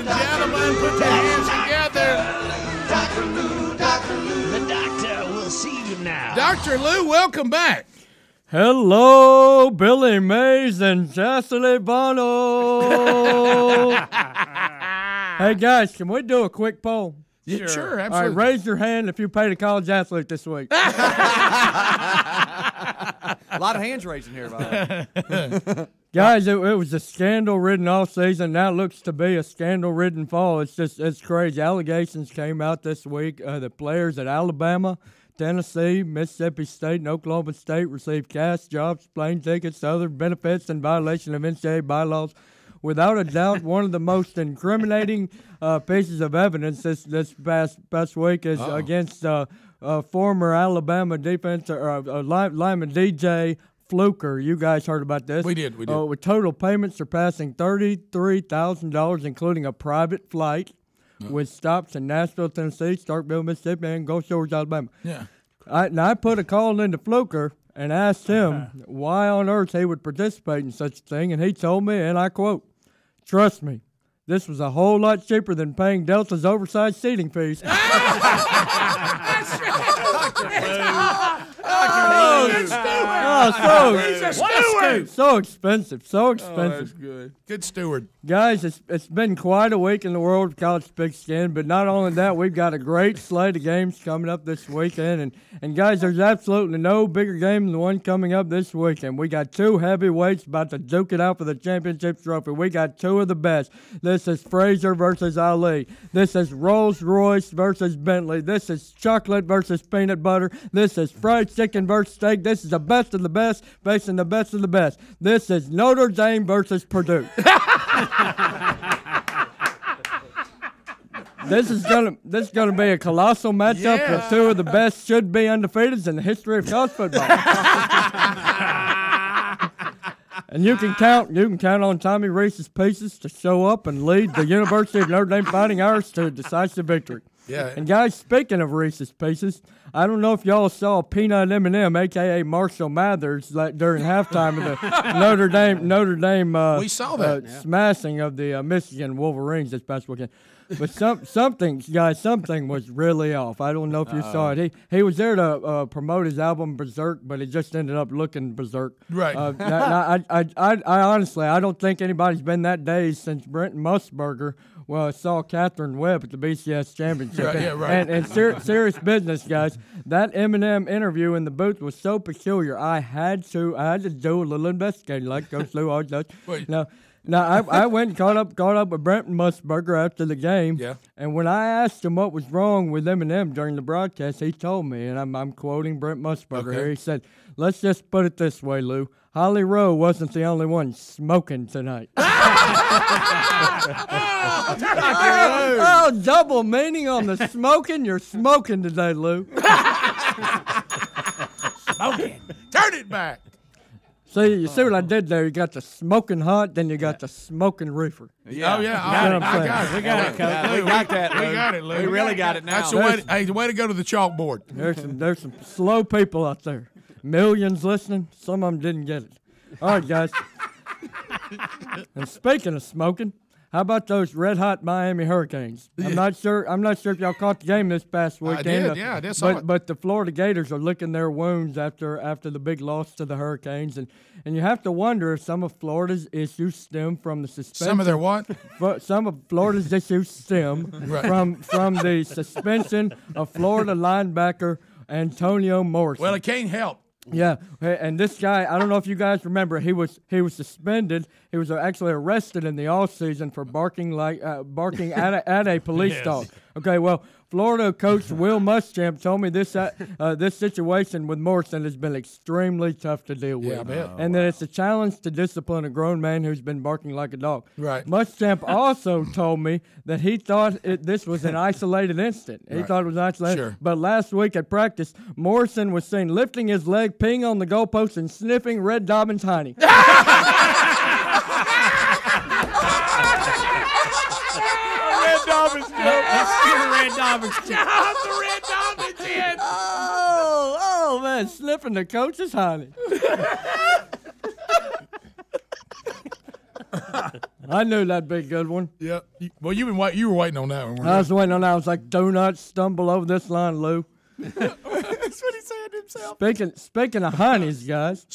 and gentlemen, put your hands together. The doctor will see you now. Dr. Lou, welcome back. Hello, Billy Mays and Chastity Bono. Hey, guys, can we do a quick poll? Yeah, sure, All absolutely. right, raise your hand if you paid a college athlete this week. A lot of hands raising here, by the way. Guys, it was a scandal-ridden offseason. Now it looks to be a scandal-ridden fall. It's crazy. Allegations came out this week. The players at Alabama, Tennessee, Mississippi State, and Oklahoma State received cash, jobs, plane tickets, other benefits in violation of NCAA bylaws. Without a doubt, one of the most incriminating pieces of evidence this past week is against former Alabama lineman DJ Fluker. You guys heard about this. We did. With total payments surpassing $33,000, including a private flight with stops in Nashville, Tennessee, Starkville, Mississippi, and Gulf Shores, Alabama. Yeah. I put a call into Fluker and asked him why on earth he would participate in such a thing, and he told me, and I quote, "Trust me, this was a whole lot cheaper than paying Delta's oversized seating fees." So expensive. Oh, that's good. Good steward. Guys, it's been quite a week in the world of college pigskin, but not only that, we've got a great slate of games coming up this weekend. And guys, there's absolutely no bigger game than the one coming up this weekend. We got two heavyweights about to duke it out for the championship trophy. We got two of the best. This is Frazier versus Ali. This is Rolls Royce versus Bentley. This is chocolate versus peanut butter. This is fried chicken versus steak. This is the best of the best facing the best of the best. This is Notre Dame versus Purdue. This is gonna be a colossal matchup with two of the best should be undefeateds in the history of college football. And you can count on Tommy Reese's Pieces to show up and lead the University of Notre Dame Fighting Irish to a decisive victory. Yeah. And guys, speaking of Reese's Pieces, I don't know if y'all saw Peanut M&M, aka Marshall Mathers, during halftime of the Notre Dame. We saw that. Smashing of the Michigan Wolverines this past weekend. But something was really off. I don't know if you saw it. He was there to promote his album Berserk, but it just ended up looking berserk. Right. I honestly, I don't think anybody's been that dazed since Brent Musburger saw Catherine Webb at the BCS Championship. Right, yeah, right. And serious business, guys. That Eminem interview in the booth was so peculiar. I had to do a little investigating, like Coach Lou always does. Wait. Now, I went and caught up with Brent Musburger after the game. Yeah. And when I asked him what was wrong with Eminem during the broadcast, he told me, and I'm quoting Brent Musburger here. He said, "Let's just put it this way, Lou. Holly Rowe wasn't the only one smoking tonight." Oh, double meaning on the smoking. You're smoking today, Lou. Smoking. Turn it back. See, you see what I did there? You got the smoking hot, then you got the smoking reefer. Yeah. Oh, yeah. I got it. We got it, Coach. We got that, Lou. We got it, Lou. We really got it now. That's the way to go to the chalkboard. There's some slow people out there. Millions listening. Some of them didn't get it. All right, guys. And speaking of smoking, how about those red-hot Miami Hurricanes? I'm not sure if y'all caught the game this past weekend. I did saw it. But the Florida Gators are licking their wounds after the big loss to the Hurricanes, and you have to wonder if some of Florida's issues stem from the suspension. Some of their what? Some of Florida's issues stem from the suspension of Florida linebacker Antonio Morrison. Well, it can't help. Yeah, and this guy, I don't know if you guys remember, he was suspended. He was actually arrested in the offseason for barking at a police dog. Okay, well, Florida coach Will Muschamp told me this situation with Morrison has been extremely tough to deal with. Yeah, I bet. And that it's a challenge to discipline a grown man who's been barking like a dog. Right. Muschamp also told me that he thought this was an isolated incident. He thought it was isolated. Sure. But last week at practice, Morrison was seen lifting his leg, peeing on the goalpost, and sniffing Red Dobbins' hiney. Red Dobbins joke. Let's give a Red Dobbins joke. The Red Dobbins in. Oh man, sniffing the coach's honey. I knew that'd be a good one. Yeah. Well, you were waiting on that one. weren't I you? was waiting on that. I was like, do not stumble over this line, Lou. That's what he said himself. Speaking of honeys, guys,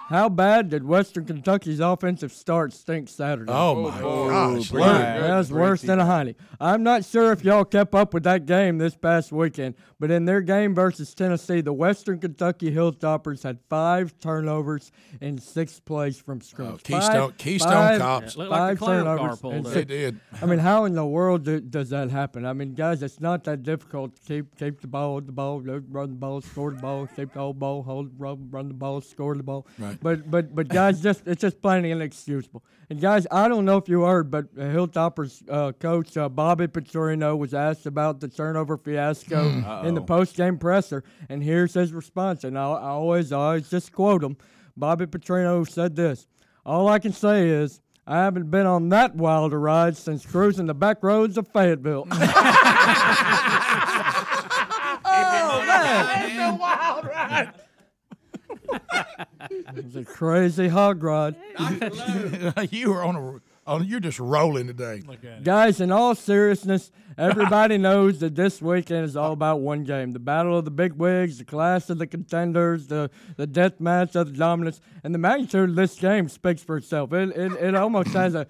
how bad did Western Kentucky's offensive start stink Saturday? Oh my gosh, pretty Lou. bad. That was worse than a honey. I'm not sure if y'all kept up with that game this past weekend, but in their game versus Tennessee, the Western Kentucky Hilltoppers had 5 turnovers in 6 plays from scrimmage. Keystone Cops. Looked like the 5 clown car turnovers pulled and up. They did. I mean, how in the world does that happen? I mean, guys, it's not that difficult to keep the ball, run the ball, score the ball, keep the whole ball, run the ball, score the ball. Right. But guys, it's just plain inexcusable. And guys, I don't know if you heard, but Hilltoppers coach Bobby Petrino was asked about the turnover fiasco in the post-game presser, and here's his response. And I always just quote him. Bobby Petrino said this: "All I can say is, I haven't been on that wild a ride since cruising the back roads of Fayetteville." Oh, man. It's a wild ride. It was a crazy hog ride. You were you're just rolling today. Guys, in all seriousness, everybody knows that this weekend is all about one game. The battle of the big wigs, the clash of the contenders, the death match of the dominants, and the magnitude of this game speaks for itself. It almost has a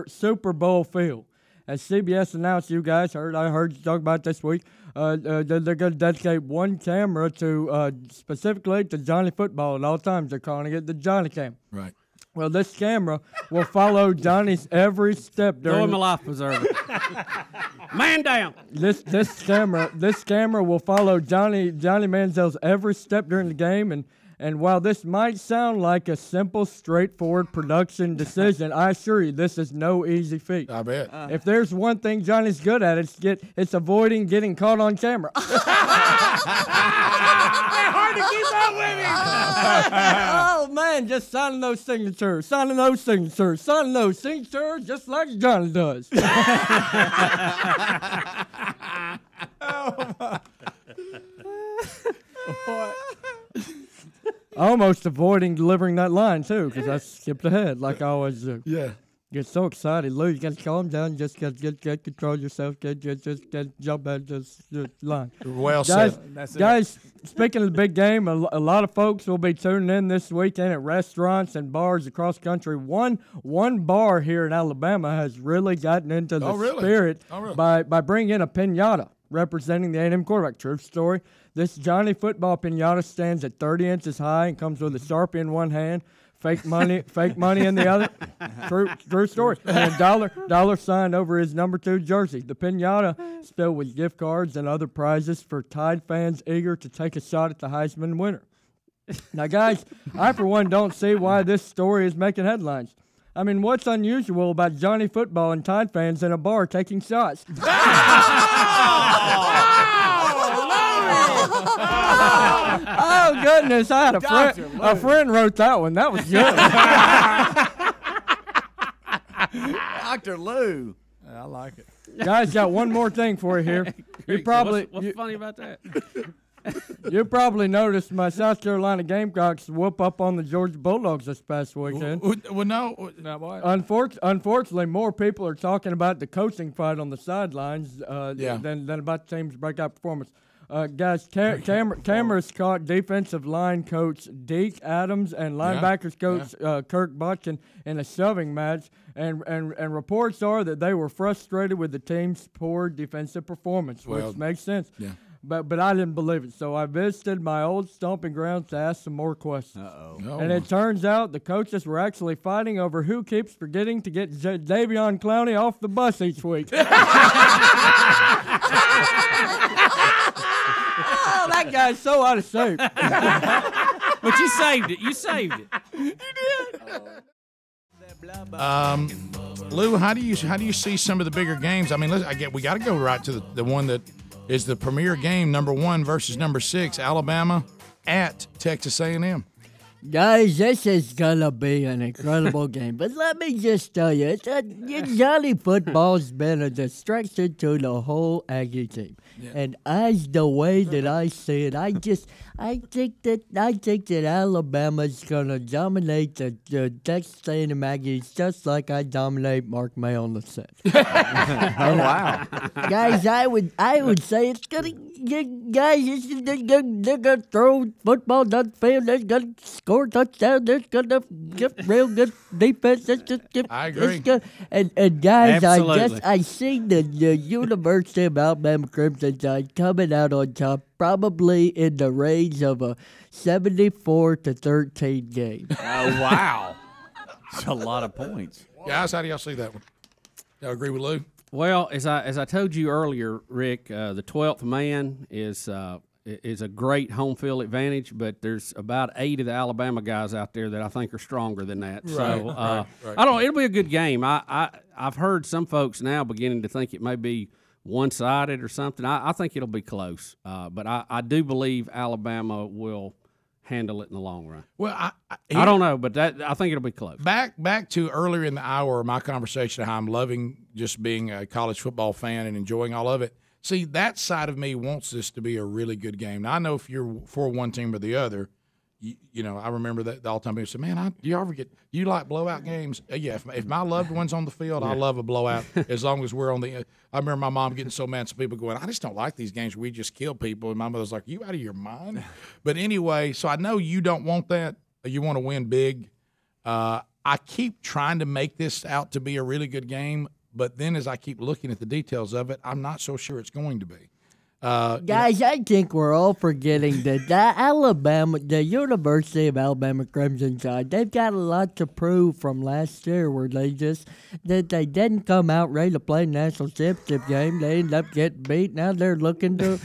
Super Bowl feel. As CBS announced, I heard you talk about this week, they're going to dedicate one camera to specifically to Johnny Football at all times. They're calling it the Johnny Cam. Right. Well, this camera will follow Johnny's every step Throw during him a life preserver. Man down. this camera will follow Johnny Manziel's every step during the game, and while this might sound like a simple, straightforward production decision, I assure you this is no easy feat. I bet. If there's one thing Johnny's good at, it's avoiding getting caught on camera. Hard to keep up with him. Oh man, just signing those signatures, just like Johnny does. Almost avoiding delivering that line too, because I skipped ahead like I always do. Yeah. Get so excited, Lou. You got to calm down. Just get control yourself. Get jump at this line. Well Guys, said. guys, speaking of the big game, a lot of folks will be tuning in this weekend at restaurants and bars across the country. One bar here in Alabama has really gotten into the spirit by bringing in a piñata representing the A&M quarterback. True story. This Johnny Football piñata stands at 30 inches high and comes with a Sharpie in one hand, fake money in the other. True story. And a dollar sign over his number 2 jersey. The piñata is filled with gift cards and other prizes for Tide fans eager to take a shot at the Heisman winner. Now, guys, I for one don't see why this story is making headlines. I mean, what's unusual about Johnny Football and Tide fans in a bar taking shots? Oh, goodness. I had a friend wrote that one. That was good. Dr. Lou. I like it. Guys, got one more thing for you here. What's funny about that? You probably noticed my South Carolina Gamecocks whoop up on the Georgia Bulldogs this past weekend. Well, no. Unfortunately, more people are talking about the coaching fight on the sidelines than about the team's breakout performance. Guys, cameras caught defensive line coach Deke Adams and linebackers coach Kirk Botkin in a shoving match, and reports are that they were frustrated with the team's poor defensive performance, which makes sense. Yeah. But I didn't believe it, so I visited my old stomping grounds to ask some more questions. And it turns out the coaches were actually fighting over who keeps forgetting to get Davion Clowney off the bus each week. Oh, that guy's so out of shape. But you saved it. You saved it. You did. Lou, how do you see some of the bigger games? I mean, we got to go right to the one that is the premier game, number 1 versus number 6, Alabama at Texas A&M. Guys, this is going to be an incredible game. But let me just tell you, Johnny football's been a distraction to the whole Aggie team. Yeah. And as the way that I see it, I think that Alabama's going to dominate the Texas A&M Aggies just like I dominate Mark May on the set. Oh, wow. Guys, I would say it's going to, they're going to throw football down the field. They're going to score touchdown. They're going to get real good defense. I agree. And guys, Absolutely. I see the University of Alabama Crimson Tide coming out on top, probably in the range of a 74-13 game. Oh, wow. It's a lot of points. Guys, how do y'all see that one? Y'all agree with Lou? Well, as I told you earlier, Rick, the 12th man is a great home field advantage, but there's about 8 of the Alabama guys out there that I think are stronger than that. Right, So right. I don't. It'll be a good game. I've heard some folks now beginning to think it may be one-sided or something. I think it'll be close, but I do believe Alabama will handle it in the long run. Well, I don't know, but I think it'll be close. Back to earlier in the hour, my conversation, how I'm loving just being a college football fan and enjoying all of it. See, that side of me wants this to be a really good game. Now, I know if you're for one team or the other, you know, I remember that all the time people say, man, you like blowout games? Yeah, if my loved one's on the field, I love a blowout as long as we're on the – I remember my mom getting so mad, some people going, I just don't like these games where we just kill people. And my mother's like, you out of your mind? But anyway, so I know you don't want that. You want to win big. I keep trying to make this out to be a really good game. But then as I keep looking at the details of it, I'm not so sure it's going to be. Guys, I think we're all forgetting that the University of Alabama Crimson Tide, they've got a lot to prove from last year where they didn't come out ready to play national championship game. They ended up getting beat. Now they're looking to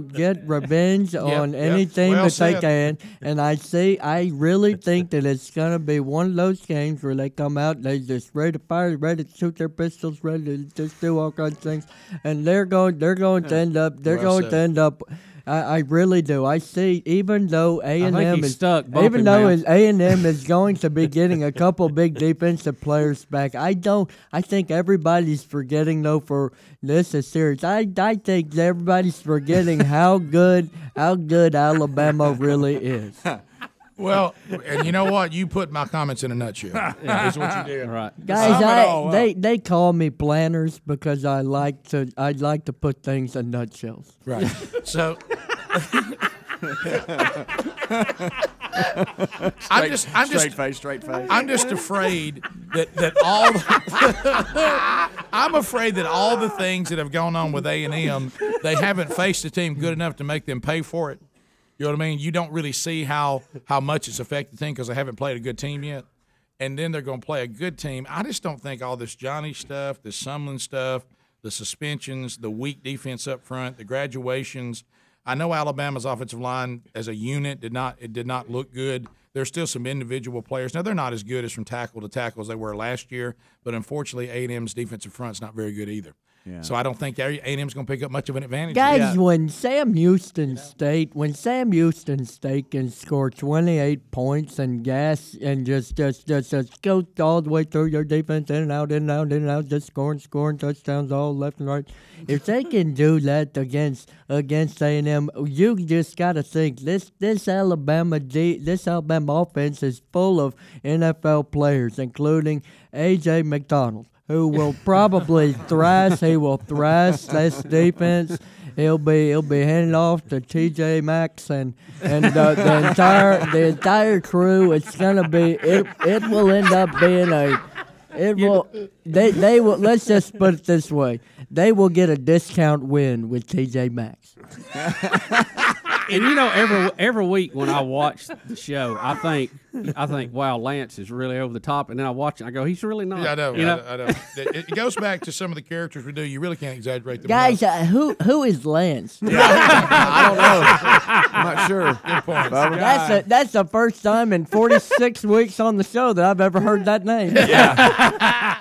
get revenge on anything well that said. they can. And I really think that it's going to be one of those games where they come out, they just ready to fire, ready to shoot their pistols, ready to just do all kinds of things. And they're going to end up, I really do. I see, even though A&M is stuck. Even though A&M is going to be getting a couple big defensive players back, I think everybody's forgetting though. For this is serious. I think everybody's forgetting how good Alabama really is. Well, and you know what? You put my comments in a nutshell. That's what you did. Right. Guys, they call me planners because I like to put things in nutshells. Right. So Straight face. I'm just afraid that all I'm afraid that all the things that have gone on with A&M, they haven't faced a team good enough to make them pay for it. You know what I mean? You don't really see how much it's affected the team because they haven't played a good team yet. And then they're going to play a good team. I just don't think all this Johnny stuff, this Sumlin stuff, the suspensions, the weak defense up front, the graduations. I know Alabama's offensive line as a unit did not look good. There's still some individual players. Now, they're not as good as from tackle to tackle as they were last year, but unfortunately A&M's defensive front's not very good either. Yeah. So I don't think A&M's going to pick up much of an advantage. Guys, when Sam Houston State can score 28 points and gas and just go all the way through your defense, in and out, just scoring touchdowns all left and right. If they can do that against A&M, you just got to think this Alabama offense is full of NFL players, including A.J. McDonald, who will probably thrash. He will thrash this defense. He'll be handing off to T.J. Maxx and the entire crew. It's gonna be. It will end up being a. It will. They will. Let's just put it this way. They will get a discount win with T.J. Maxx. And you know, every week when I watch the show, I think, wow, Lance is really over the top, and then I watch it, and I go, he's really not. Yeah, I know. You know? I know. It goes back to some of the characters we do. You really can't exaggerate them. Guys, who is Lance? I don't know. I'm not sure. Good point. That's the first time in 46 weeks on the show that I've ever heard that name. Yeah.